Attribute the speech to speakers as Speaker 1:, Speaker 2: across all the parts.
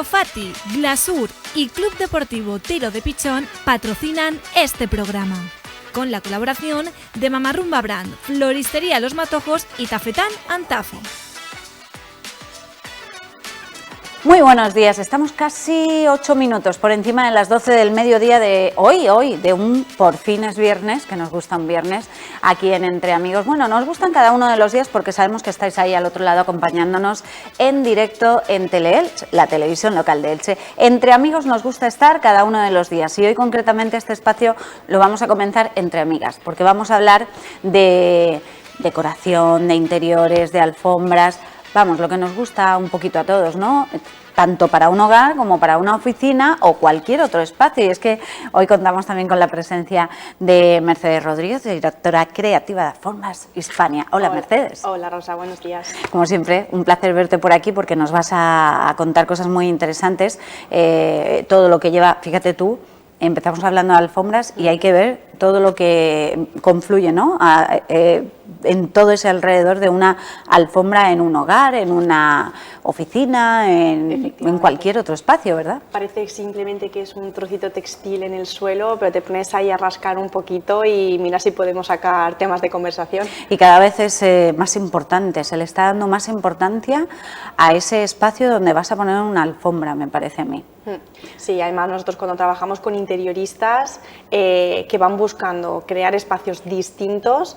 Speaker 1: Sofati, Glasur y Club Deportivo Tiro de Pichón patrocinan este programa, con la colaboración de Mamarrumba Brand, Floristería Los Matojos y Tafetán Antafi.
Speaker 2: Muy buenos días, estamos casi 8 minutos por encima de las 12 del mediodía de hoy, de un por fin es viernes, que nos gusta un viernes, aquí en Entre Amigos. Bueno, nos gustan cada uno de los días porque sabemos que estáis ahí al otro lado acompañándonos en directo en Teleelch, la televisión local de Elche. Entre Amigos nos gusta estar cada uno de los días y hoy concretamente este espacio lo vamos a comenzar entre amigas, porque vamos a hablar de decoración, de interiores, de alfombras. Vamos, lo que nos gusta un poquito a todos, ¿no? Tanto para un hogar como para una oficina o cualquier otro espacio. Y es que hoy contamos también con la presencia de Mercedes Rodríguez, directora creativa de Formas Hispania. Hola, Mercedes.
Speaker 3: Hola, Rosa, buenos días.
Speaker 2: Como siempre, un placer verte por aquí porque nos vas a contar cosas muy interesantes. Todo lo que lleva, fíjate tú, empezamos hablando de alfombras y hay que ver todo lo que confluye, ¿no? En todo ese alrededor de una alfombra en un hogar, en una oficina, en cualquier otro espacio, ¿verdad?
Speaker 3: Parece simplemente que es un trocito textil en el suelo, pero te pones ahí a rascar un poquito y mira si podemos sacar temas de conversación.
Speaker 2: Y cada vez es más importante, se le está dando más importancia a ese espacio donde vas a poner una alfombra, me parece a mí.
Speaker 3: Sí, además nosotros cuando trabajamos con interioristas que van buscando crear espacios distintos,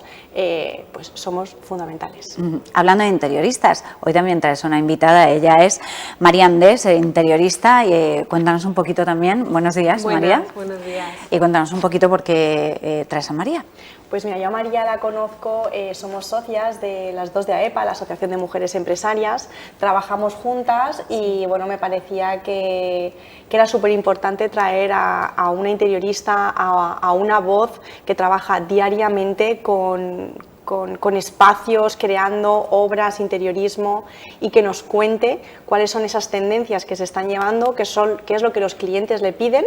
Speaker 3: pues somos fundamentales.
Speaker 2: Hablando de interioristas, hoy también traes una invitada, ella es María Andés, interiorista, y cuéntanos un poquito también, buenos días María.
Speaker 3: Buenos días.
Speaker 2: Y cuéntanos un poquito por qué traes a María.
Speaker 3: Pues mira, yo a María la conozco, somos socias de las dos de AEPA, la Asociación de Mujeres Empresarias, trabajamos juntas y bueno, me parecía que era súper importante traer a una interiorista, a una voz que trabaja diariamente con espacios, creando obras, interiorismo y que nos cuente cuáles son esas tendencias que se están llevando, qué es lo que los clientes le piden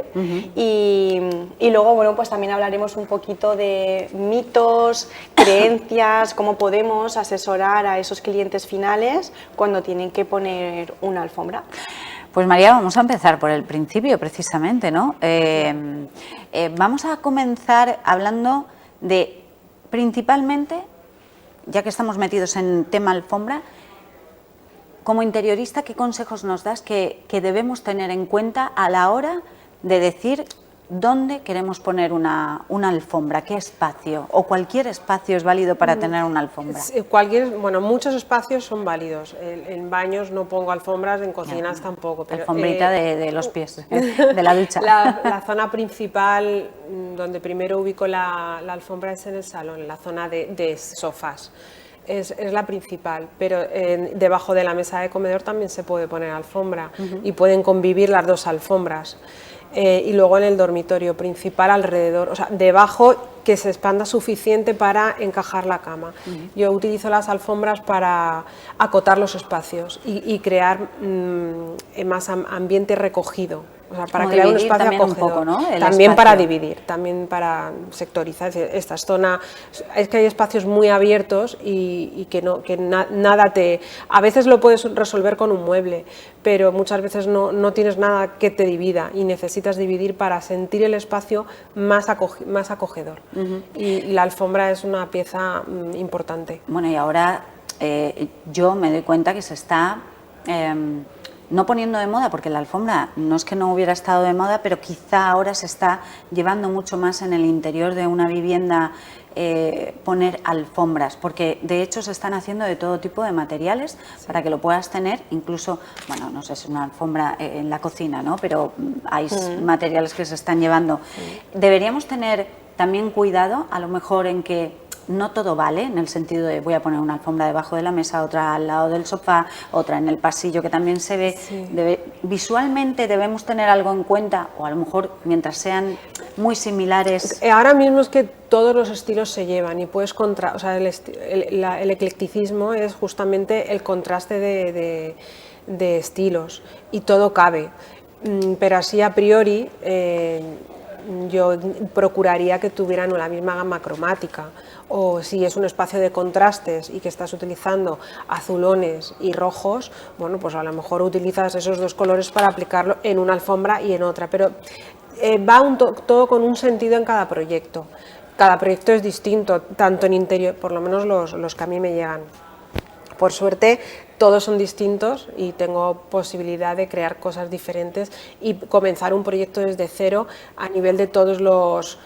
Speaker 3: y luego bueno, pues también hablaremos un poquito de mitos, creencias, cómo podemos asesorar a esos clientes finales cuando tienen que poner una alfombra.
Speaker 2: Pues María, vamos a empezar por el principio precisamente, ¿no? Vamos a comenzar hablando de, principalmente, ya que estamos metidos en tema alfombra, como interiorista, ¿qué consejos nos das que debemos tener en cuenta a la hora de decir dónde queremos poner una alfombra? ¿Qué espacio? ¿O cualquier espacio es válido para tener una alfombra?
Speaker 4: Bueno, muchos espacios son válidos. En baños no pongo alfombras, en cocinas tampoco. Pero,
Speaker 2: alfombrita de los pies, de la ducha.
Speaker 4: La zona principal, donde primero ubico la alfombra, es en el salón, en la zona de sofás. Es la principal, pero debajo de la mesa de comedor también se puede poner alfombra y pueden convivir las dos alfombras. Y luego en el dormitorio principal alrededor, o sea, debajo, que se expanda suficiente para encajar la cama. Yo utilizo las alfombras para acotar los espacios y crear más ambiente recogido. O sea, para crear un espacio acogedor, un poco, ¿no? También para dividir, también para sectorizar. Esta zona, es que hay espacios muy abiertos y que nada te... A veces lo puedes resolver con un mueble, pero muchas veces no tienes nada que te divida y necesitas dividir para sentir el espacio más acogedor. Y la alfombra es una pieza importante.
Speaker 2: Bueno, y ahora yo me doy cuenta que se está... no poniendo de moda, porque la alfombra no es que no hubiera estado de moda, pero quizá ahora se está llevando mucho más en el interior de una vivienda poner alfombras, porque de hecho se están haciendo de todo tipo de materiales para que lo puedas tener, incluso, bueno, no sé si es una alfombra en la cocina, ¿no? Pero hay materiales que se están llevando. Deberíamos tener también cuidado, a lo mejor, en que no todo vale, en el sentido de voy a poner una alfombra debajo de la mesa, otra al lado del sofá, otra en el pasillo que también se ve. Sí. Visualmente debemos tener algo en cuenta, o a lo mejor mientras sean muy similares.
Speaker 4: Ahora mismo es que todos los estilos se llevan y puedes o sea, el eclecticismo es justamente el contraste de estilos y todo cabe, pero así a priori yo procuraría que tuvieran la misma gama cromática, o si es un espacio de contrastes y que estás utilizando azulones y rojos, bueno, pues a lo mejor utilizas esos dos colores para aplicarlo en una alfombra y en otra, pero va todo con un sentido en cada proyecto. Cada proyecto es distinto, tanto en interior, por lo menos los que a mí me llegan. Por suerte, todos son distintos y tengo posibilidad de crear cosas diferentes y comenzar un proyecto desde cero a nivel de todos los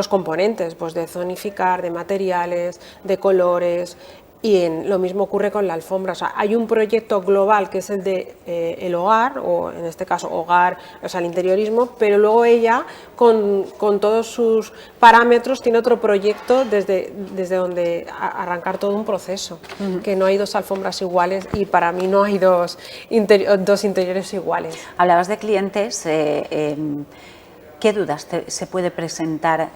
Speaker 4: componentes, pues de zonificar, de materiales, de colores. Y lo mismo ocurre con la alfombra. O sea, hay un proyecto global que es el de el hogar, o en este caso hogar, o sea, el interiorismo, pero luego ella, con todos sus parámetros, tiene otro proyecto desde donde arrancar todo un proceso, que no hay dos alfombras iguales y para mí no hay dos interiores iguales.
Speaker 2: Hablabas de clientes. ¿Qué dudas te puede presentar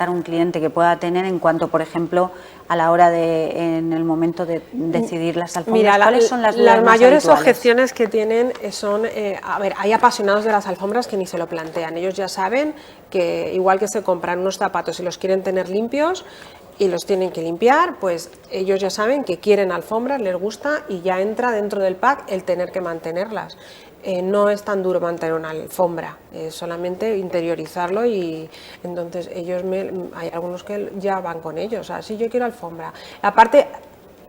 Speaker 2: un cliente que pueda tener en cuanto, por ejemplo, a la hora en el momento de decidir las alfombras?
Speaker 4: Mira,
Speaker 2: ¿Cuáles son las dudas más
Speaker 4: mayores
Speaker 2: habituales?
Speaker 4: objeciones que tienen son, a ver, hay apasionados de las alfombras que ni se lo plantean. Ellos ya saben que igual que se compran unos zapatos y los quieren tener limpios y los tienen que limpiar, pues ellos ya saben que quieren alfombras, les gusta y ya entra dentro del pack el tener que mantenerlas. No es tan duro mantener una alfombra, es solamente interiorizarlo y entonces hay algunos que ya van con ellos, o sea, sí, yo quiero alfombra. Aparte,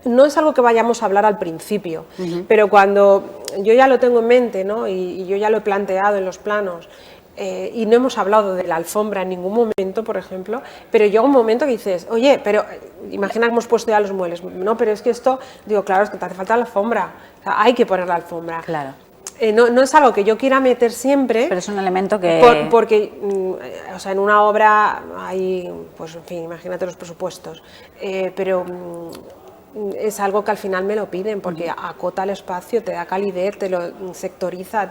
Speaker 4: no es algo que vayamos a hablar al principio, pero cuando yo ya lo tengo en mente, ¿no? y yo ya lo he planteado en los planos, y no hemos hablado de la alfombra en ningún momento, por ejemplo, pero llega un momento que dices, oye, pero imagina que hemos puesto ya los muebles, no, pero es que esto, digo, claro, es que te hace falta la alfombra, o sea, hay que poner la alfombra.
Speaker 2: Claro.
Speaker 4: No es algo que yo quiera meter siempre,
Speaker 2: pero es un elemento que...
Speaker 4: porque o sea, en una obra hay, pues en fin, imagínate los presupuestos, pero es algo que al final me lo piden porque acota el espacio, te da calidez, te lo sectoriza,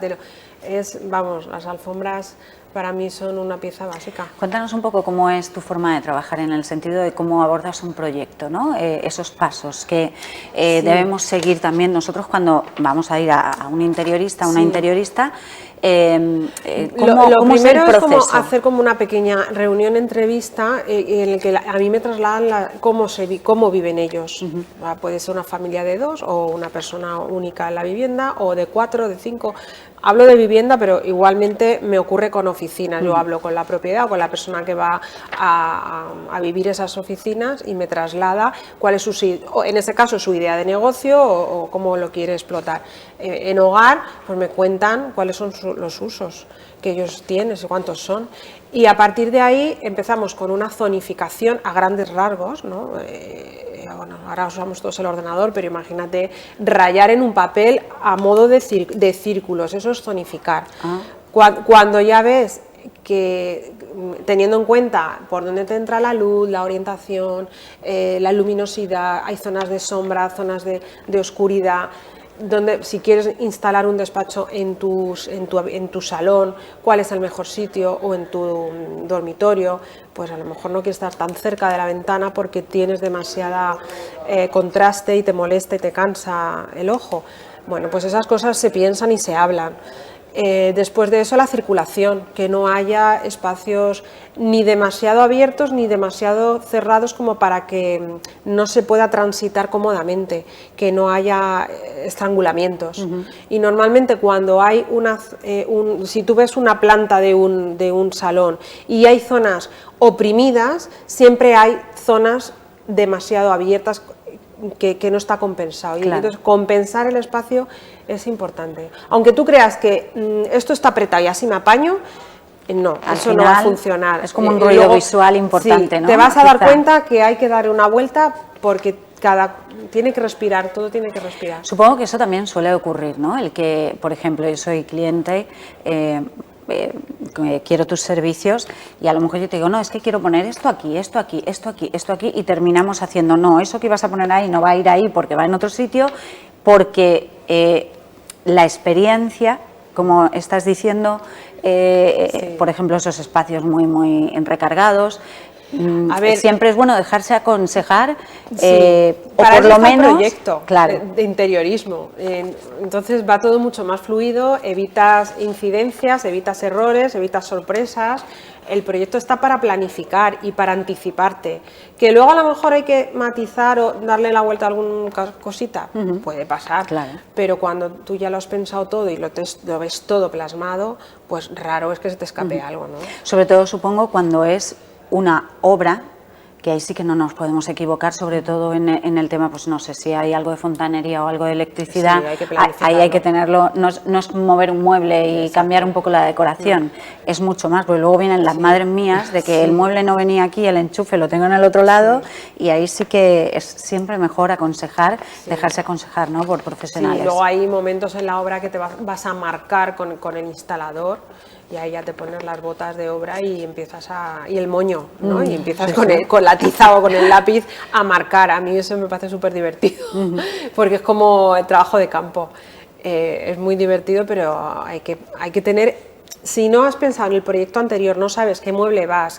Speaker 4: vamos, las alfombras para mí son una pieza básica.
Speaker 2: Cuéntanos un poco cómo es tu forma de trabajar en el sentido de cómo abordas un proyecto, ¿no? Esos pasos que debemos seguir también nosotros cuando vamos a ir a un interiorista, a una interiorista.
Speaker 4: Lo primero es como hacer como una pequeña reunión, entrevista en el que a mí me trasladan cómo viven ellos. Puede ser una familia de 2 o una persona única en la vivienda o de 4, de 5. Hablo de vivienda, pero igualmente me ocurre con oficinas. Yo hablo con la propiedad o con la persona que va a vivir esas oficinas y me traslada cuál es en ese caso su idea de negocio o cómo lo quiere explotar. En hogar, pues me cuentan cuáles son los usos que ellos tienen, cuántos son. Y a partir de ahí empezamos con una zonificación a grandes rasgos, ¿no? Bueno, ahora usamos todos el ordenador, pero imagínate rayar en un papel a modo de círculos, eso es zonificar. Cuando ya ves que, teniendo en cuenta por dónde te entra la luz, la orientación, la luminosidad, hay zonas de sombra, zonas de oscuridad, donde si quieres instalar un despacho en tu salón, cuál es el mejor sitio, o en tu dormitorio, pues a lo mejor no quieres estar tan cerca de la ventana porque tienes demasiada contraste y te molesta y te cansa el ojo. Bueno, pues esas cosas se piensan y se hablan. Después de eso, la circulación, que no haya espacios ni demasiado abiertos ni demasiado cerrados como para que no se pueda transitar cómodamente, que no haya estrangulamientos. Y normalmente cuando hay si tú ves una planta de un salón y hay zonas oprimidas, siempre hay zonas demasiado abiertas que no está compensado.
Speaker 2: Claro.
Speaker 4: Y entonces compensar el espacio es importante. Aunque tú creas que esto está apretado y así me apaño, no, eso no va a funcionar.
Speaker 2: Es como un ruido visual importante,
Speaker 4: sí,
Speaker 2: ¿no?
Speaker 4: Te vas a dar cuenta que hay que dar una vuelta porque tiene que respirar, todo tiene que respirar.
Speaker 2: Supongo que eso también suele ocurrir, ¿no? El que, por ejemplo, yo soy cliente, quiero tus servicios y a lo mejor yo te digo, no, es que quiero poner esto aquí, esto aquí, esto aquí, esto aquí, y terminamos haciendo, no, eso que ibas a poner ahí no va a ir ahí porque va en otro sitio, porque la experiencia, como estás diciendo,
Speaker 4: Sí.
Speaker 2: por ejemplo, esos espacios muy recargados,
Speaker 4: A ver,
Speaker 2: siempre es bueno dejarse aconsejar, o
Speaker 4: para
Speaker 2: por
Speaker 4: eso
Speaker 2: lo
Speaker 4: está el
Speaker 2: menos,
Speaker 4: proyecto
Speaker 2: claro.
Speaker 4: de interiorismo. Entonces va todo mucho más fluido, evitas incidencias, evitas errores, evitas sorpresas. El proyecto está para planificar y para anticiparte. Que luego a lo mejor hay que matizar o darle la vuelta a alguna cosita, puede pasar.
Speaker 2: Claro.
Speaker 4: Pero cuando tú ya lo has pensado todo y lo ves todo plasmado, pues raro es que se te escape algo, ¿no?
Speaker 2: Sobre todo, supongo, cuando es una obra, que ahí sí que no nos podemos equivocar, sobre todo en el tema, pues no sé si hay algo de fontanería o algo de electricidad,
Speaker 4: Sí, hay que
Speaker 2: ahí hay que
Speaker 4: planificarlo.
Speaker 2: tenerlo, no es mover un mueble y cambiar un poco la decoración, es mucho más, porque luego vienen las madres mías de que el mueble no venía aquí, el enchufe lo tengo en el otro lado, y ahí sí que es siempre mejor aconsejar, dejarse aconsejar, ¿no?, por profesionales.
Speaker 4: Sí, luego hay momentos en la obra que te vas a marcar con el instalador, y ahí ya te pones las botas de obra y empiezas y el moño, ¿no? Y empiezas con la tiza o con el lápiz a marcar. A mí eso me parece súper divertido, porque es como el trabajo de campo. Es muy divertido, pero hay que tener... Si no has pensado en el proyecto anterior, no sabes qué mueble va,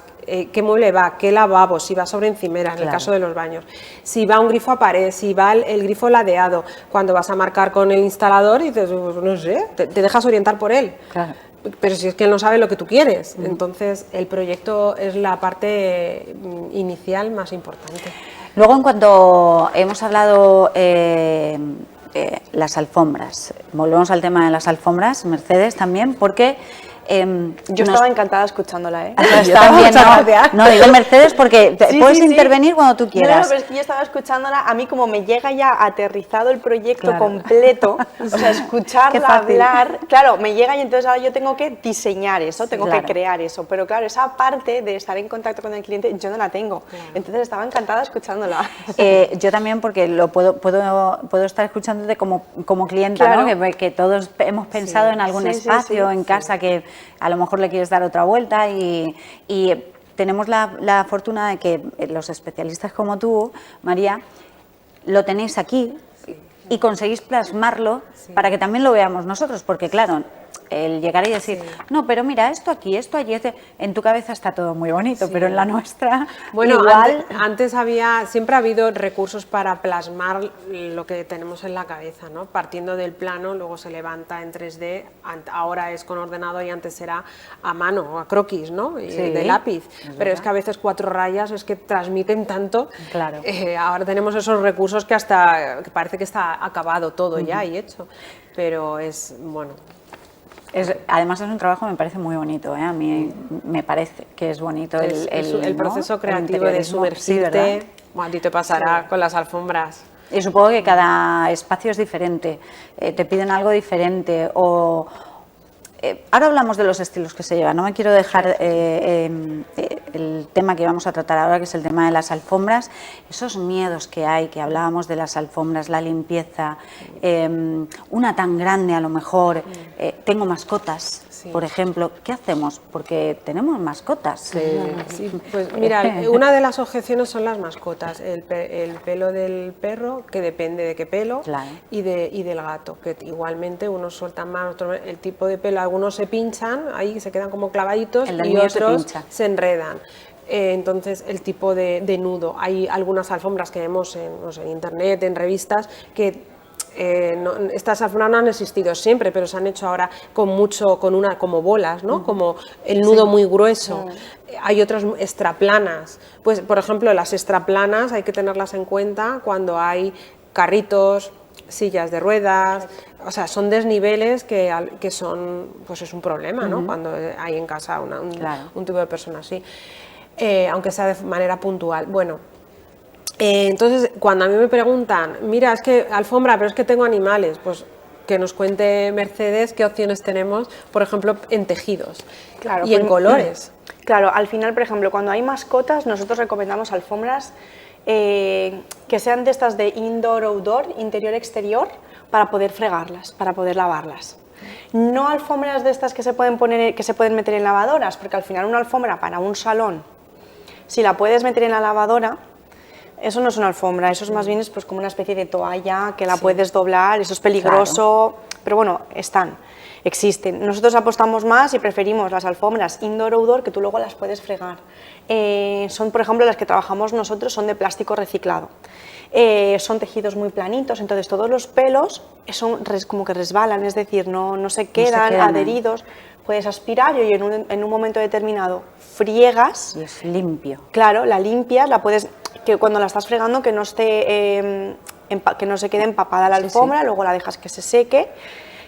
Speaker 4: qué lavabo, si va sobre encimera, en el caso de los baños, si va un grifo a pared, si va el grifo ladeado, cuando vas a marcar con el instalador y dices, pues, no sé, te dejas orientar por él.
Speaker 2: Claro.
Speaker 4: Pero si es que él no sabe lo que tú quieres, entonces el proyecto es la parte inicial más importante.
Speaker 2: Luego, en cuanto hemos hablado las alfombras, volvemos al tema de las alfombras, Mercedes, también, porque...
Speaker 3: Yo estaba encantada escuchándola, ¿eh?
Speaker 2: No, digo Mercedes porque puedes intervenir cuando tú quieras.
Speaker 3: No, pero es que yo estaba escuchándola, a mí como me llega ya aterrizado el proyecto completo, o sea, escucharla hablar, claro, me llega y entonces ahora yo tengo que diseñar eso, tengo que crear eso, pero claro, esa parte de estar en contacto con el cliente yo no la tengo, entonces estaba encantada escuchándola.
Speaker 2: Yo también, porque lo puedo estar escuchándote como clienta, ¿no? Que todos hemos pensado en algún espacio en casa que a lo mejor le quieres dar otra vuelta y tenemos la fortuna de que los especialistas como tú, María, lo tenéis aquí y conseguís plasmarlo para que también lo veamos nosotros, porque claro, el llegar y decir, no, pero mira, esto aquí, esto allí, en tu cabeza está todo muy bonito, pero en la nuestra,
Speaker 4: bueno,
Speaker 2: igual...
Speaker 4: antes siempre ha habido recursos para plasmar lo que tenemos en la cabeza, ¿no? Partiendo del plano, luego se levanta en 3D, ahora es con ordenador y antes era a mano o a croquis, ¿no? De lápiz, pero es que a veces 4 rayas es que transmiten tanto,
Speaker 2: claro.
Speaker 4: Ahora tenemos esos recursos que hasta que parece que está acabado todo ya y hecho, pero es, bueno...
Speaker 2: Además es un trabajo, me parece muy bonito, a mí me parece que es bonito
Speaker 4: el proceso creativo de sumergirte.
Speaker 2: Sí,
Speaker 4: bueno, a ti te pasará con las alfombras.
Speaker 2: Y supongo que cada espacio es diferente, te piden algo diferente ahora hablamos de los estilos que se llevan, no me quiero dejar el tema que vamos a tratar ahora, que es el tema de las alfombras, esos miedos que hay, que hablábamos de las alfombras, la limpieza, una tan grande a lo mejor, tengo mascotas, por ejemplo, ¿qué hacemos? Porque tenemos mascotas.
Speaker 4: Sí, pues mira, una de las objeciones son las mascotas, el pelo del perro, que depende de qué pelo, y del gato, que igualmente unos sueltan más, otros, el tipo de pelo, algunos se pinchan, ahí se quedan como clavaditos y otros se enredan. Entonces el tipo de nudo, hay algunas alfombras que vemos en internet, en revistas, que estas alfombras no han existido siempre, pero se han hecho ahora como bolas, ¿no? Como el nudo muy grueso. Hay otras extraplanas. Pues, por ejemplo, las extraplanas hay que tenerlas en cuenta cuando hay carritos, sillas de ruedas, o sea, son desniveles que son, pues es un problema, ¿no? Cuando hay en casa un tipo de persona así, aunque sea de manera puntual. Bueno, entonces, cuando a mí me preguntan, mira, es que alfombra, pero es que tengo animales, pues que nos cuente Mercedes qué opciones tenemos, por ejemplo, en tejidos y en colores.
Speaker 3: Claro, al final, por ejemplo, cuando hay mascotas, nosotros recomendamos alfombras que sean de estas de indoor-outdoor, interior-exterior, para poder fregarlas, para poder lavarlas. No alfombras de estas que se pueden meter en lavadoras, porque al final una alfombra para un salón, si la puedes meter en la lavadora, Eso no es una alfombra, eso es más bien pues como una especie de toalla que la puedes doblar, eso es peligroso, pero bueno, existen. Nosotros apostamos más y preferimos las alfombras indoor-outdoor que tú luego las puedes fregar. Son, por ejemplo, las que trabajamos nosotros, son de plástico reciclado. Son tejidos muy planitos, entonces todos los pelos son como que resbalan, es decir, no se quedan adheridos. Puedes aspirar y en un momento determinado friegas.
Speaker 2: Y es limpio.
Speaker 3: Claro, la limpias, que cuando la estás fregando que no se quede empapada la alfombra, luego la dejas que se seque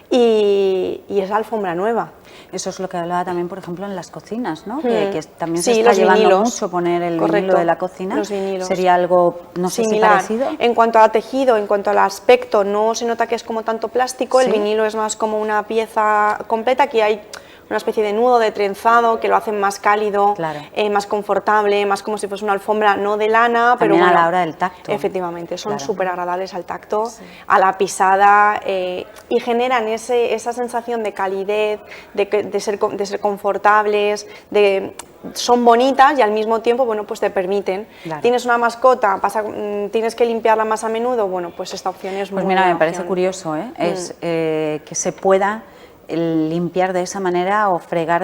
Speaker 3: y es la alfombra nueva.
Speaker 2: Eso es lo que hablaba también, por ejemplo, en las cocinas, ¿no? Que también se está
Speaker 3: los
Speaker 2: llevando
Speaker 3: vinilos.
Speaker 2: mucho poner el vinilo de la cocina.
Speaker 3: Los vinilos.
Speaker 2: ¿Sería algo, no sé si parecido?
Speaker 3: En cuanto a tejido, en cuanto al aspecto, no se nota que es como tanto plástico, el vinilo es más como una pieza completa, que hay una especie de nudo de trenzado que lo hacen más cálido, más confortable, más como si fuese una alfombra no de lana,
Speaker 2: también
Speaker 3: pero bueno,
Speaker 2: a la hora del tacto.
Speaker 3: Efectivamente, son súper agradables al tacto, a la pisada, y generan esa sensación de calidez, de ser confortables, son bonitas y al mismo tiempo, bueno, pues te permiten. Tienes una mascota, tienes que limpiarla más a menudo, bueno, pues esta opción es muy buena.
Speaker 2: Pues mira, me parece curioso, es que se pueda limpiar de esa manera o fregar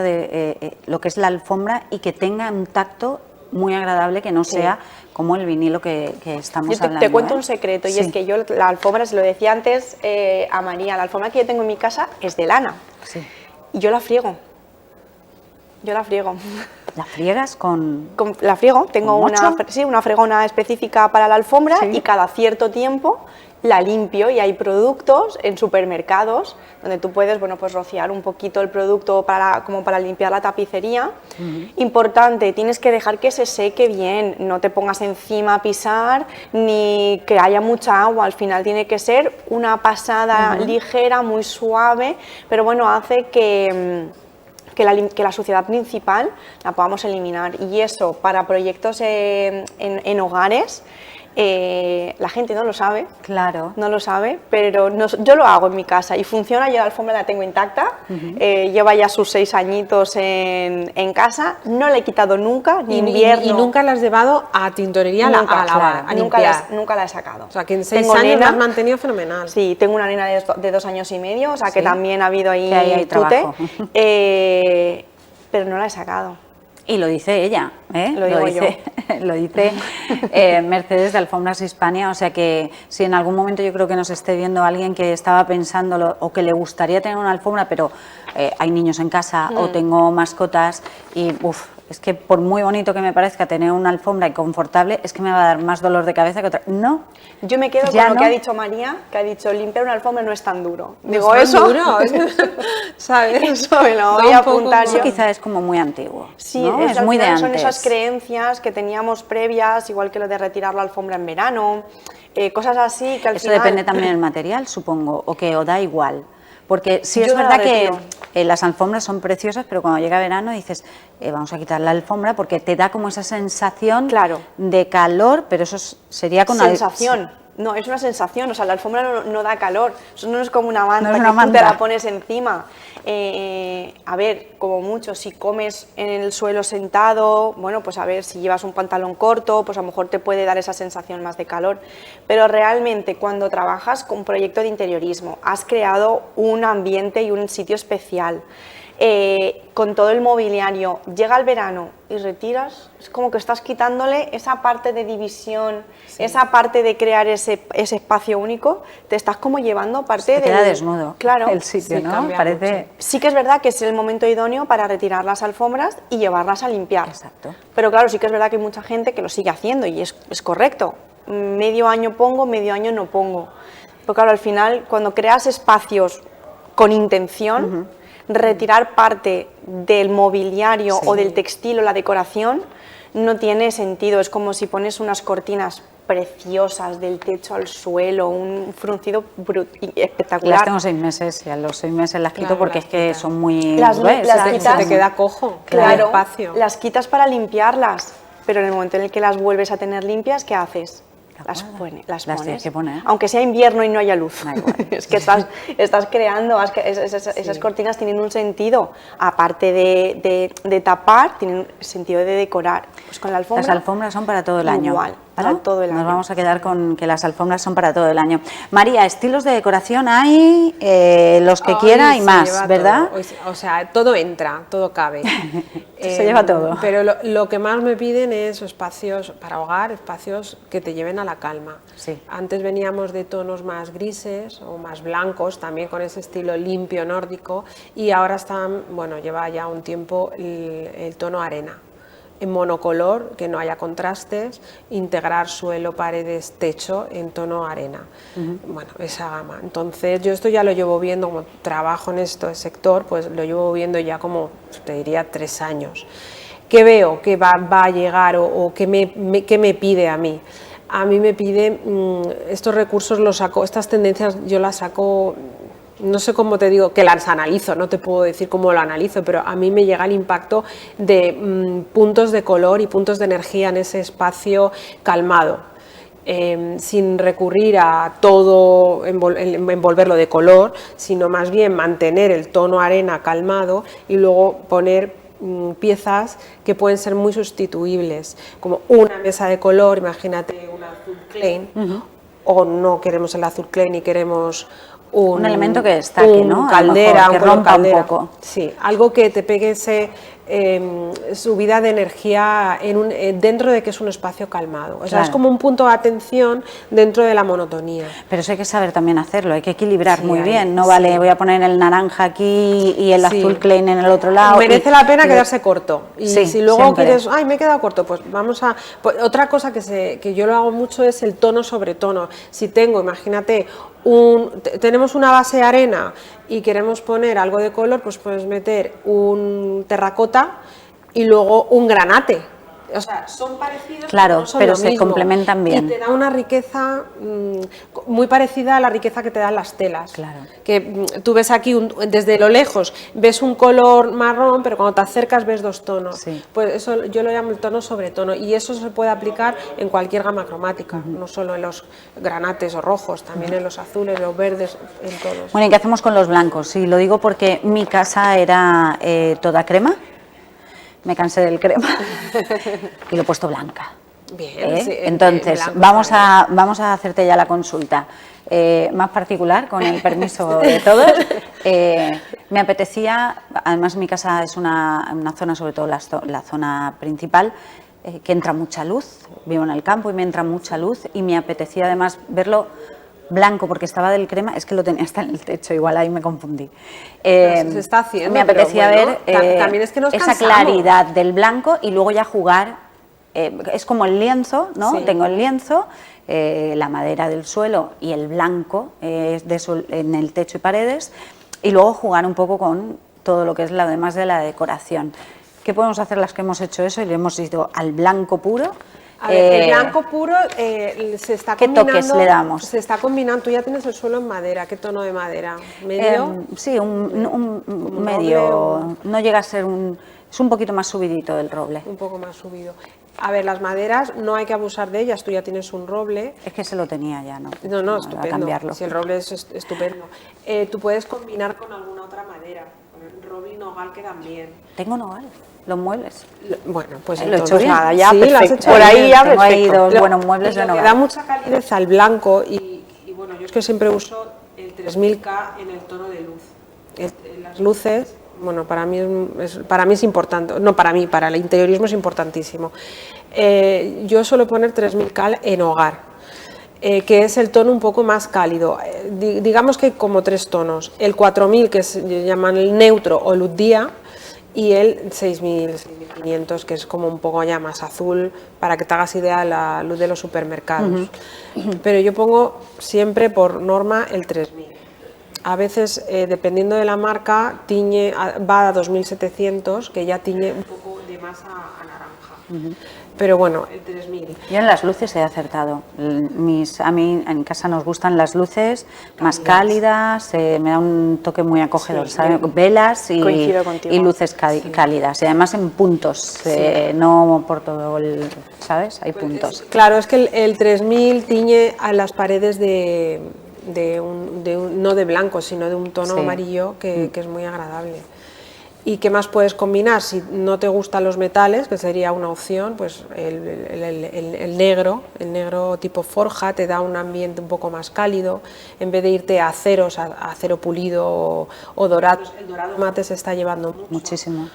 Speaker 2: lo que es la alfombra y que tenga un tacto muy agradable, que no sea como el vinilo que estamos hablando.
Speaker 3: Te cuento un secreto, y es que yo la alfombra, se lo decía antes a María, la alfombra que yo tengo en mi casa es de lana, y yo la friego.
Speaker 2: ¿La friegas
Speaker 3: La friego, tengo una fregona específica para la alfombra y cada cierto tiempo la limpio, y hay productos en supermercados donde tú puedes, bueno, pues rociar un poquito el producto como para limpiar la tapicería. Importante, tienes que dejar que se seque bien, no te pongas encima a pisar ni que haya mucha agua, al final tiene que ser una pasada ligera, muy suave, pero bueno, hace que la suciedad principal la podamos eliminar, y eso para proyectos en hogares. La gente no lo sabe, pero yo lo hago en mi casa y funciona. Yo la alfombra la tengo intacta, lleva ya sus 6 añitos en casa, no la he quitado nunca, ni invierno.
Speaker 4: ¿Y nunca la has llevado a tintorería a lavar, a limpiar?
Speaker 3: Nunca la he sacado.
Speaker 4: O sea, que en 6 años la has mantenido fenomenal.
Speaker 3: Sí, tengo una nena de 2 años y medio, o sea que también ha habido ahí
Speaker 2: trabajo.
Speaker 3: Pero no la he sacado.
Speaker 2: Y lo dice ella,
Speaker 3: Lo dice
Speaker 2: Mercedes de Alfombras Hispania, o sea que si en algún momento yo creo que nos esté viendo alguien que estaba pensándolo o que le gustaría tener una alfombra, pero hay niños en casa o tengo mascotas y es que por muy bonito que me parezca tener una alfombra y confortable, es que me va a dar más dolor de cabeza que otra. No.
Speaker 3: Yo me quedo con lo que ha dicho María, que ha dicho limpiar una alfombra no es tan duro. Digo,
Speaker 4: es tan duro, ¿sabes?
Speaker 3: Eso me lo voy a apuntar yo.
Speaker 2: Eso quizá es como muy antiguo.
Speaker 3: Sí,
Speaker 2: ¿no? Es muy de antes.
Speaker 3: Son esas creencias que teníamos previas, igual que lo de retirar la alfombra en verano, cosas así que al
Speaker 2: Eso
Speaker 3: final...
Speaker 2: depende también del material, supongo, o que os da igual. Porque sí es verdad que las alfombras son preciosas, pero cuando llega verano dices, vamos a quitar la alfombra porque te da como esa sensación de calor, pero eso sería con
Speaker 3: sensación. No, es una sensación, o sea, la alfombra no da calor, eso no es como una manta tú te la pones encima. A ver, como mucho, si comes en el suelo sentado, bueno, pues a ver, si llevas un pantalón corto, pues a lo mejor te puede dar esa sensación más de calor, pero realmente cuando trabajas con un proyecto de interiorismo, has creado un ambiente y un sitio especial, con todo el mobiliario, llega el verano y retiras, es como que estás quitándole esa parte de división, esa parte de crear ese espacio único, te estás como llevando parte de...
Speaker 2: queda desnudo el sitio,
Speaker 3: sí,
Speaker 2: ¿no? Parece...
Speaker 3: Sí que es verdad que es el momento idóneo para retirar las alfombras y llevarlas a limpiar.
Speaker 2: Exacto.
Speaker 3: Pero claro, sí que es verdad que hay mucha gente que lo sigue haciendo y es correcto. Medio año pongo, medio año no pongo. Pero claro, al final, cuando creas espacios con intención, retirar parte del mobiliario o del textil o la decoración no tiene sentido. Es como si pones unas cortinas preciosas del techo al suelo, un fruncido espectacular.
Speaker 2: Las tengo 6 meses y a los 6 meses las quito porque es que son muy
Speaker 3: las
Speaker 4: quitas, te queda cojo,
Speaker 3: claro, espacio. Las quitas para limpiarlas, pero en el momento en el que las vuelves a tener limpias, ¿qué haces? las
Speaker 2: Las
Speaker 3: pones.
Speaker 2: tienes que poner.
Speaker 3: Aunque sea invierno y no haya luz.
Speaker 2: Da igual.
Speaker 3: Es que estás creando, esas cortinas tienen un sentido, aparte de tapar, tienen sentido de decorar. Pues con la alfombra.
Speaker 2: Las alfombras son para todo el año.
Speaker 3: Igual, para todo el año.
Speaker 2: Nos vamos a quedar con que las alfombras son para todo el año. María, estilos de decoración hay los que quiera y más, ¿verdad?
Speaker 4: Todo. O sea, todo entra, todo cabe.
Speaker 2: Se lleva todo.
Speaker 4: Pero lo que más me piden es espacios para hogar, espacios que te lleven a la calma.
Speaker 2: Sí.
Speaker 4: Antes veníamos de tonos más grises o más blancos, también con ese estilo limpio nórdico, y ahora lleva ya un tiempo el tono arena. En monocolor, que no haya contrastes, integrar suelo, paredes, techo en tono arena. Bueno, esa gama. Entonces, yo esto ya lo llevo viendo, como trabajo en este sector, pues lo llevo viendo ya como, te diría, 3 años. ¿Qué veo que va a llegar o qué me pide a mí? A mí me pide, estos recursos los saco, estas tendencias yo las saco. No sé cómo te digo, que las analizo, no te puedo decir cómo lo analizo, pero a mí me llega el impacto de puntos de color y puntos de energía en ese espacio calmado, sin recurrir a todo envolverlo de color, sino más bien mantener el tono arena calmado y luego poner piezas que pueden ser muy sustituibles, como una mesa de color, imagínate un azul plain, o no queremos el azul plain y queremos un elemento que destaque, ¿no? Caldera, que rompa un poco. Sí, algo que te pegue ese subida de energía dentro de que es un espacio calmado. O sea, es como un punto de atención dentro de la monotonía.
Speaker 2: Pero eso hay que saber también hacerlo, hay que equilibrar muy bien. No vale, voy a poner el naranja aquí y el azul plain en el otro lado.
Speaker 4: Merece la pena quedarse corto. Y si luego
Speaker 2: siempre
Speaker 4: quieres, ay, me he quedado corto, pues vamos a... Pues, otra cosa que yo lo hago mucho es el tono sobre tono. Si tengo, imagínate, tenemos una base arena y queremos poner algo de color, pues puedes meter un terracota y luego un granate. O sea, son parecidos,
Speaker 2: claro,
Speaker 4: no son
Speaker 2: pero
Speaker 4: lo
Speaker 2: se
Speaker 4: mismo.
Speaker 2: complementan bien.
Speaker 4: Y te da una riqueza muy parecida a la riqueza que te dan las telas.
Speaker 2: Claro.
Speaker 4: Que tú ves aquí, desde lo lejos, ves un color marrón, pero cuando te acercas ves 2 tonos.
Speaker 2: Sí.
Speaker 4: Pues eso yo lo llamo el tono sobre tono, y eso se puede aplicar en cualquier gama cromática, no solo en los granates o rojos, también en los azules, los verdes, en todos.
Speaker 2: Bueno, ¿y qué hacemos con los blancos? Sí, lo digo porque mi casa era toda crema. Me cansé del crema y lo he puesto blanca.
Speaker 4: Bien, sí,
Speaker 2: entonces vamos a hacerte ya la consulta más particular, con el permiso de todos. Me apetecía, además mi casa es una zona, sobre todo la zona principal, que entra mucha luz. Vivo en el campo y me entra mucha luz, y me apetecía además verlo blanco, porque estaba del crema, es que lo tenía hasta en el techo, igual ahí me confundí.
Speaker 4: Se está haciendo,
Speaker 2: me apetecía
Speaker 4: bueno,
Speaker 2: ver
Speaker 4: también es que nos
Speaker 2: esa
Speaker 4: cansamos.
Speaker 2: claridad del blanco, y luego ya jugar, es como el lienzo, ¿no?
Speaker 4: Sí.
Speaker 2: Tengo el lienzo, la madera del suelo y el blanco en el techo y paredes, y luego jugar un poco con todo lo que es lo demás de la decoración. ¿Qué podemos hacer las que hemos hecho eso y le hemos ido al blanco puro?
Speaker 4: A ver, el blanco puro se está combinando.
Speaker 2: ¿Qué toques le damos?
Speaker 4: Se está combinando. Tú ya tienes el suelo en madera. ¿Qué tono de madera? ¿Medio?
Speaker 2: Sí, un medio. No llega a ser es un poquito más subidito del roble.
Speaker 4: Un poco más subido. A ver, las maderas no hay que abusar de ellas. Tú ya tienes un roble.
Speaker 2: Es que se lo tenía ya, ¿no?
Speaker 4: No,
Speaker 2: voy a
Speaker 4: estupendo.
Speaker 2: cambiarlo.
Speaker 4: Si el roble es estupendo. Tú puedes combinar con alguna otra madera. Con el roble y nogal quedan bien.
Speaker 2: Tengo nogal. Los muebles.
Speaker 4: Bueno, pues
Speaker 2: lo he
Speaker 4: entonces
Speaker 2: hecho bien.
Speaker 3: Nada, ya
Speaker 4: sí, lo has
Speaker 3: perfecto.
Speaker 4: hecho
Speaker 3: Por ahí
Speaker 4: bien.
Speaker 3: ya
Speaker 2: Tengo ahí
Speaker 3: perfecto.
Speaker 2: dos buenos muebles de
Speaker 4: Lo que
Speaker 2: nogal.
Speaker 4: da mucha calidez al blanco, y bueno, yo es que siempre uso el 3000K en el tono de luz. Las luces, bueno, para mí es importante, no para mí, para el interiorismo es importantísimo. Yo suelo poner 3000K en hogar, que es el tono un poco más cálido. Digamos que hay como 3 tonos. El 4000, que se llaman el neutro o luz día, y el 6000, 6500, que es como un poco ya más azul, para que te hagas idea la luz de los supermercados. Pero yo pongo siempre por norma el 3000. A veces, dependiendo de la marca, va a 2700, que ya tiñe un poco de más a naranja. Pero bueno, el 3000.
Speaker 2: Yo en las luces he acertado. A mí en casa nos gustan las luces más cálidas, me da un toque muy acogedor,
Speaker 3: Sí,
Speaker 2: ¿sabes? Velas
Speaker 3: coincido contigo.
Speaker 2: y luces cálidas, y además en puntos, no por todo el, ¿sabes? Hay puntos.
Speaker 4: Claro, es que el 3000 tiñe a las paredes no de blanco, sino de un tono
Speaker 2: Sí.
Speaker 4: amarillo que es muy agradable. ¿Y qué más puedes combinar? Si no te gustan los metales, que sería una opción, pues el negro tipo forja te da un ambiente un poco más cálido, en vez de irte a aceros, a acero pulido o dorados. El dorado mate se está llevando
Speaker 2: Muchísimo.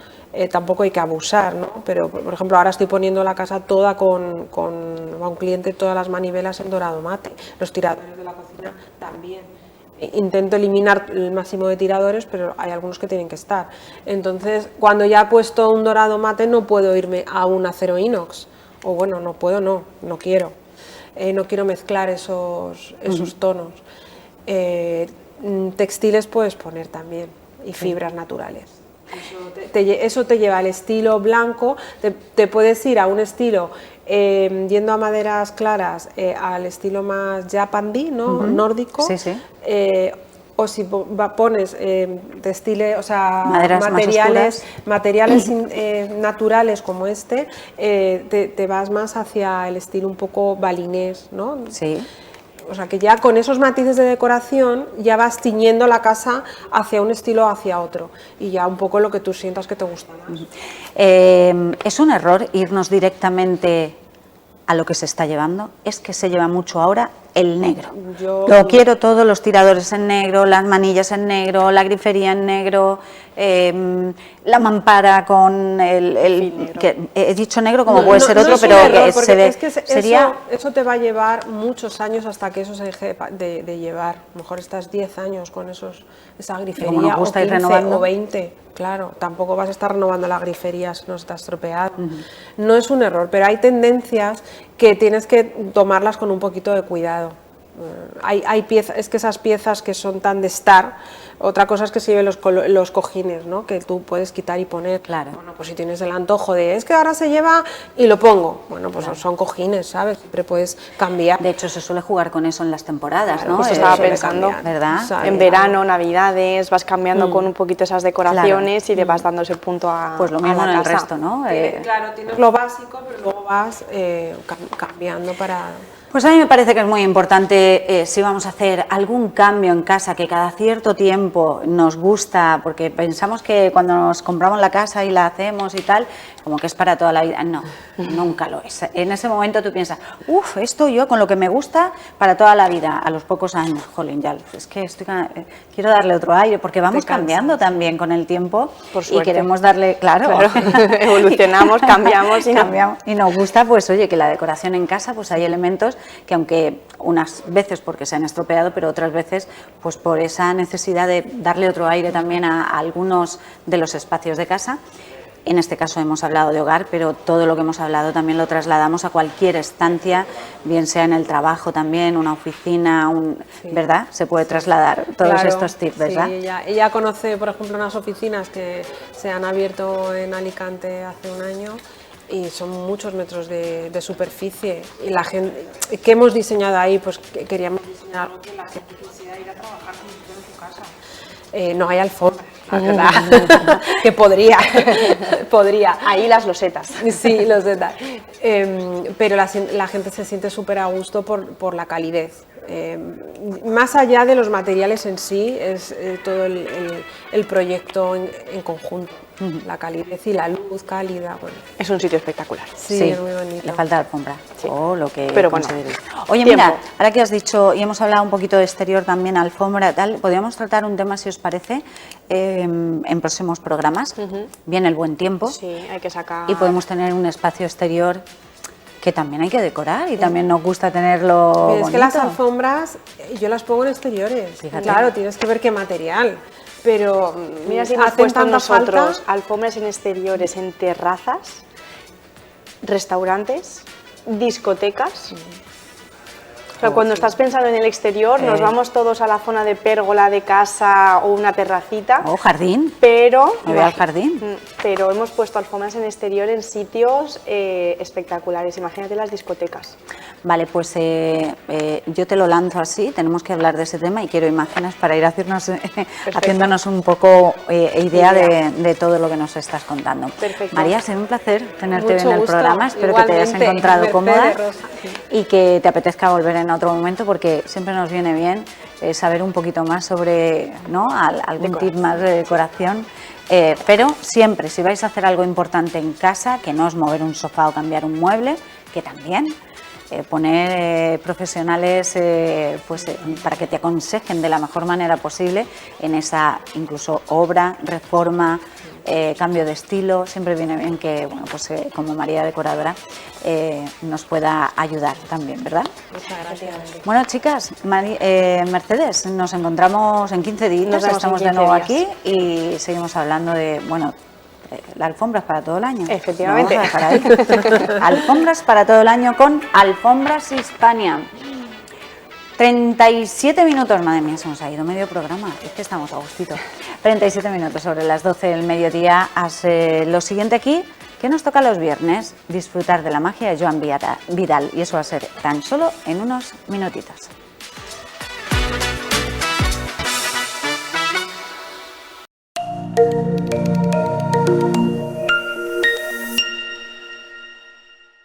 Speaker 4: tampoco hay que abusar, ¿no? Pero, por ejemplo, ahora estoy poniendo la casa toda a un cliente todas las manivelas en dorado mate, los tiradores de la cocina también. Intento eliminar el máximo de tiradores, pero hay algunos que tienen que estar. Entonces, cuando ya he puesto un dorado mate, no puedo irme a un acero inox. O bueno, no puedo, no quiero. No quiero mezclar esos tonos. Textiles puedes poner también, y fibras naturales. Eso te lleva al estilo blanco, te puedes ir a un estilo, yendo a maderas claras, al estilo más japandi, ¿no? Nórdico.
Speaker 2: Sí, sí.
Speaker 4: O si pones textiles, o sea,
Speaker 2: Maderas
Speaker 4: materiales naturales como este, te vas más hacia el estilo un poco balinés, ¿no?
Speaker 2: Sí.
Speaker 4: O sea, que ya con esos matices de decoración ya vas tiñendo la casa hacia un estilo o hacia otro, y ya un poco lo que tú sientas que te gusta más.
Speaker 2: ¿Es un error irnos directamente a lo que se está llevando? Es que se lleva mucho ahora el negro. Lo quiero todo, los tiradores en negro, las manillas en negro, la grifería en negro, la mampara con el que he dicho negro como puede ser otro,
Speaker 4: es un
Speaker 2: pero
Speaker 4: error,
Speaker 2: que
Speaker 4: porque
Speaker 2: se ve,
Speaker 4: es que
Speaker 2: sería...
Speaker 4: eso te va a llevar muchos años hasta que eso se deje de llevar. A lo mejor estás 10 años con esa grifería,
Speaker 2: Como nos gusta
Speaker 4: o
Speaker 2: ir
Speaker 4: 15
Speaker 2: renovando.
Speaker 4: o 20, claro, tampoco vas a estar renovando la grifería si no está estropeado. No es un error, pero hay tendencias que tienes que tomarlas con un poquito de cuidado. Hay piezas, es que esas piezas que son tan de estar, otra cosa es que se lleven los cojines, ¿no? Que tú puedes quitar y poner.
Speaker 2: Claro.
Speaker 4: Bueno, pues si tienes el antojo de, es que ahora se lleva y lo pongo, bueno, pues son cojines, ¿sabes? Siempre puedes cambiar.
Speaker 2: De hecho, se suele jugar con eso en las temporadas, ¿no?
Speaker 3: Pues estaba
Speaker 4: suele
Speaker 3: pensando,
Speaker 4: cambiar,
Speaker 2: ¿verdad?
Speaker 4: ¿sabes?
Speaker 3: en verano, navidades, vas cambiando con un poquito esas decoraciones y le vas dando ese punto a
Speaker 2: Pues lo mismo
Speaker 3: a la
Speaker 2: en el
Speaker 3: casa.
Speaker 2: resto, ¿no?
Speaker 4: Claro, tienes lo básico, pero luego vas cambiando para...
Speaker 2: Pues a mí me parece que es muy importante, si vamos a hacer algún cambio en casa que cada cierto tiempo nos gusta, porque pensamos que cuando nos compramos la casa y la hacemos y tal, como que es para toda la vida. No, nunca lo es. En ese momento tú piensas, uff, esto yo con lo que me gusta para toda la vida. A los pocos años, jolín, ya es que quiero darle otro aire, porque vamos cambiando también con el tiempo.
Speaker 3: Por
Speaker 2: y
Speaker 3: suerte.
Speaker 2: queremos darle, claro.
Speaker 3: Evolucionamos, cambiamos y
Speaker 2: y nos gusta, pues oye, que la decoración en casa, pues hay elementos que aunque unas veces porque se han estropeado, pero otras veces pues por esa necesidad de darle otro aire también a algunos de los espacios de casa. En este caso hemos hablado de hogar, pero todo lo que hemos hablado también lo trasladamos a cualquier estancia, bien sea en el trabajo también, una oficina, ¿verdad? Se puede trasladar todos estos tips, ¿verdad?
Speaker 4: Sí, ella conoce, por ejemplo, unas oficinas que se han abierto en Alicante hace un año y son muchos metros de superficie, y la gente que hemos diseñado ahí, pues queríamos diseñar algo que la gente quisiera ir a trabajar en su casa. No hay alfombra, la verdad, que podría.
Speaker 3: ahí las losetas.
Speaker 4: Sí, losetas. Pero la gente se siente súper a gusto por la calidez. Más allá de los materiales en sí, es todo el proyecto en conjunto. La calidez y la luz cálida. Bueno.
Speaker 3: Es un sitio espectacular.
Speaker 4: Sí, es muy bonito.
Speaker 2: Le falta alfombra, o lo que
Speaker 3: Pero bueno,
Speaker 2: consideréis. Oye,
Speaker 3: tiempo.
Speaker 2: mira, ahora que has dicho, y hemos hablado un poquito de exterior también, alfombra, tal, podríamos tratar un tema, si os parece, en próximos programas. Viene el buen tiempo.
Speaker 3: Sí, hay que sacar...
Speaker 2: Y podemos tener un espacio exterior que también hay que decorar y también nos gusta tenerlo
Speaker 4: Pero es
Speaker 2: bonito.
Speaker 4: que las alfombras yo las pongo en exteriores.
Speaker 2: Fíjate.
Speaker 4: Claro, tienes que ver qué material. Pero
Speaker 3: Mira si hemos
Speaker 4: hacen
Speaker 3: puesto
Speaker 4: tanta
Speaker 3: nosotros
Speaker 4: falta.
Speaker 3: alfombras en exteriores, en terrazas, restaurantes, discotecas. Pero cuando estás pensando en el exterior, nos vamos todos a la zona de pérgola de casa o una terracita.
Speaker 2: O jardín.
Speaker 3: Pero,
Speaker 2: Me voy al jardín.
Speaker 3: Pero hemos puesto alfombras en exterior en sitios espectaculares. Imagínate las discotecas.
Speaker 2: Vale, pues yo te lo lanzo así, tenemos que hablar de ese tema y quiero imágenes para ir haciéndonos un poco idea de todo lo que nos estás contando.
Speaker 3: Perfecto.
Speaker 2: María, ha sido un placer tenerte
Speaker 4: Mucho
Speaker 2: en el
Speaker 4: gusto.
Speaker 2: programa, espero que te hayas
Speaker 4: Igualmente,
Speaker 2: encontrado
Speaker 4: Mercedes
Speaker 2: cómoda
Speaker 4: Rosa.
Speaker 2: y que te apetezca volver en otro momento porque siempre nos viene bien saber un poquito más sobre, ¿no?, algún tip más de decoración. Pero siempre, si vais a hacer algo importante en casa, que no es mover un sofá o cambiar un mueble, que también poner profesionales para que te aconsejen de la mejor manera posible en esa incluso obra, reforma, cambio de estilo. Siempre viene bien que, bueno, pues como María decoradora nos pueda ayudar también, ¿verdad?
Speaker 4: Muchas gracias.
Speaker 2: Bueno, chicas, Mercedes, nos encontramos en 15 días,
Speaker 3: Nos vemos
Speaker 2: estamos
Speaker 3: en
Speaker 2: de
Speaker 3: 15
Speaker 2: nuevo
Speaker 3: días.
Speaker 2: aquí y seguimos hablando de, bueno, las alfombras para todo el año.
Speaker 3: Efectivamente.
Speaker 2: No vamos a dejar ahí. Alfombras para todo el año con Alfombras Hispania. 37 minutos, madre mía, se nos ha ido medio programa, es que estamos a gustito. 37 minutos sobre las 12 del mediodía. Lo siguiente aquí, que nos toca los viernes, disfrutar de la magia de Joan Vidal, y eso va a ser tan solo en unos minutitos.